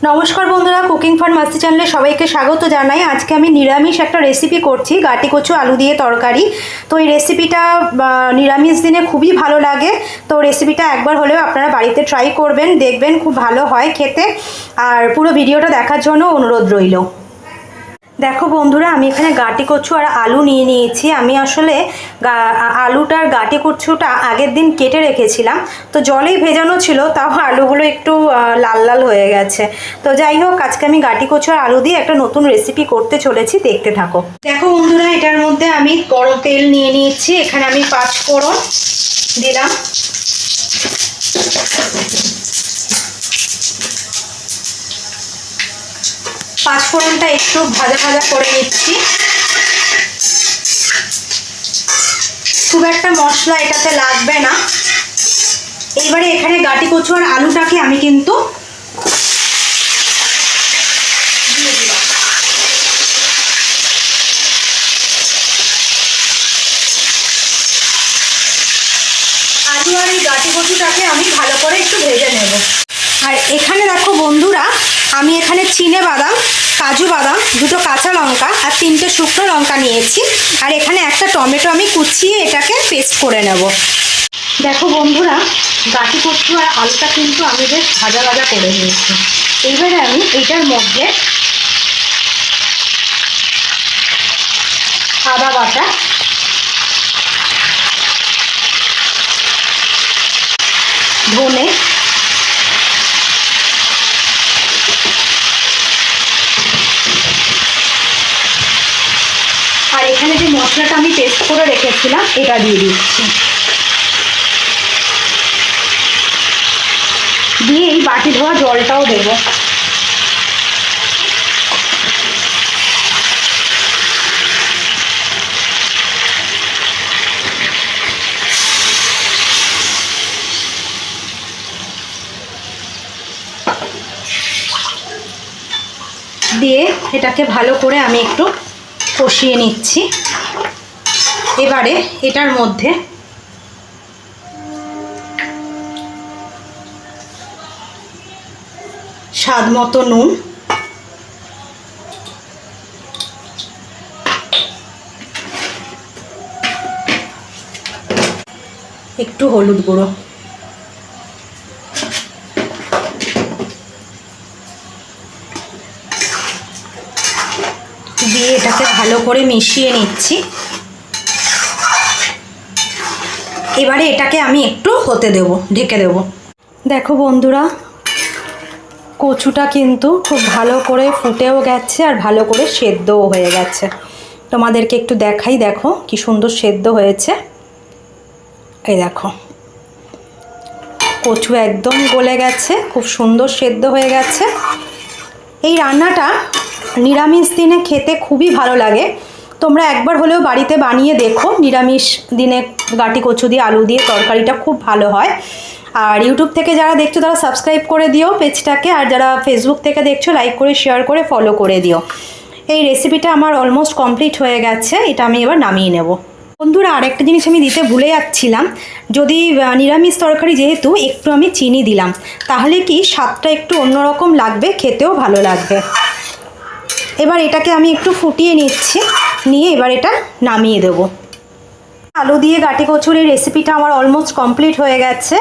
নমস্কার বন্ধুরা, cooking for মাস্তি চ্যানেলে সবাইকে স্বাগত জানাই। আজকে আমি নিরামিষ একটা রেসিপি করছি, গাটি কচু আলু দিয়ে তরকারি। তো এই রেসিপিটা নিরামিষ দিনে খুবই ভালো লাগে। তো রেসিপিটা একবার হলেও আপনারা বাড়িতে ট্রাই করবেন, দেখবেন খুব ভালো হয় খেতে। আর পুরো ভিডিওটা দেখার জন্য অনুরোধ রইল। দেখো বন্ধুরা, আমি এখানে গাটি কচু আর আলু নিয়ে নিয়েছি। আমি আসলে আলুটার গাটি কচুটা আগের দিন কেটে রেখেছিলাম, তো জলেই ভেজানো ছিল, তাও আলুগুলো একটু লাল লাল হয়ে গেছে। তো যাই হোক, আজকে আমি গাটি কচু আর আলু দিয়ে একটা নতুন রেসিপি করতে চলেছি, দেখতে থাকো। দেখো বন্ধুরা, এটার মধ্যে আমি গরম তেল নিয়ে নিয়েছি। এখানে আমি 5 ফোড়ন দিলাম। পাঁচফোড়নটা একটু ভাজা ভাজা করে নিচ্ছি। খুব একটা মশলা এটাতে লাগবে না। এইবারে এখানে গাটি কচু আর আলুটাকে আমি কিন্তু দিয়ে দিলাম। আলু আর এই গাটি কচুটাকে আমি ভালো করে একটু ভেজে নেব। আর এখানে দেখো বন্ধুরা, আমি এখানে চিনে বাদাম, কাজু বাদাম, 2টো কাঁচা লঙ্কা আর 3টে শুকনো লঙ্কা নিয়েছি। আর এখানে একটা টমেটো আমি কুচিয়ে এটাকে পেস্ট করে নেব। দেখো বন্ধুরা, গাটি কচু আর আলুটা কিন্তু আমি বেশ ভাজা ভাজা করে নিয়েছি। এইবারে আমি এইটার মধ্যে আদা বাটা, ধনে, আর এখানে যে মশলাটা আমি পেস্ট করে রেখেছিলাম এটা দিয়ে দিচ্ছি। দিয়ে এই বাটি ধোয়া জলটাও দেব। দিয়ে এটাকে ভালো করে আমি একটু কষিয়ে নিচ্ছি। এবারে এটার মধ্যে স্বাদ মতো নুন, একটু হলুদ গুঁড়ো, দিয়ে এটাকে ভালো করে মিশিয়ে নিচ্ছি। এবারে এটাকে আমি একটু হতে দেব, ঢেকে দেব। দেখো বন্ধুরা, কচুটা কিন্তু খুব ভালো করে ফুটেও গেছে আর ভালো করে সেদ্ধও হয়ে গেছে। তোমাদেরকে একটু দেখাই, দেখো কি সুন্দর সেদ্ধ হয়েছে। এই দেখো, কচু একদম গলে গেছে, খুব সুন্দর সেদ্ধ হয়ে গেছে। এই রান্নাটা নিরামিষ দিনে খেতে খুবই ভালো লাগে। তোমরা একবার হলেও বাড়িতে বানিয়ে দেখো। নিরামিষ দিনে গাটি কচু দিয়ে আলু দিয়ে তরকারিটা খুব ভালো হয়। আর ইউটিউব থেকে যারা দেখছো তারা সাবস্ক্রাইব করে দিও পেজটাকে, আর যারা ফেসবুক থেকে দেখছো লাইক করে শেয়ার করে ফলো করে দিও। এই রেসিপিটা আমার অলমোস্ট কমপ্লিট হয়ে গেছে, এটা আমি এবার নামিয়ে নেব। বন্ধুরা, আরেকটা জিনিস আমি দিতে ভুলে যাচ্ছিলাম। যদি নিরামিষ তরকারি যেহেতু, একটু আমি চিনি দিলাম, তাহলে কি স্বাদটা একটু অন্যরকম লাগবে, খেতেও ভালো লাগবে। এবার এটাকে আমি একটু ফুটিয়ে নিচ্ছি, নিয়ে এবার এটা নামিয়ে দেব। আলু দিয়ে গাটি কচুর এই রেসিপিটা আমার অলমোস্ট কমপ্লিট হয়ে গেছে।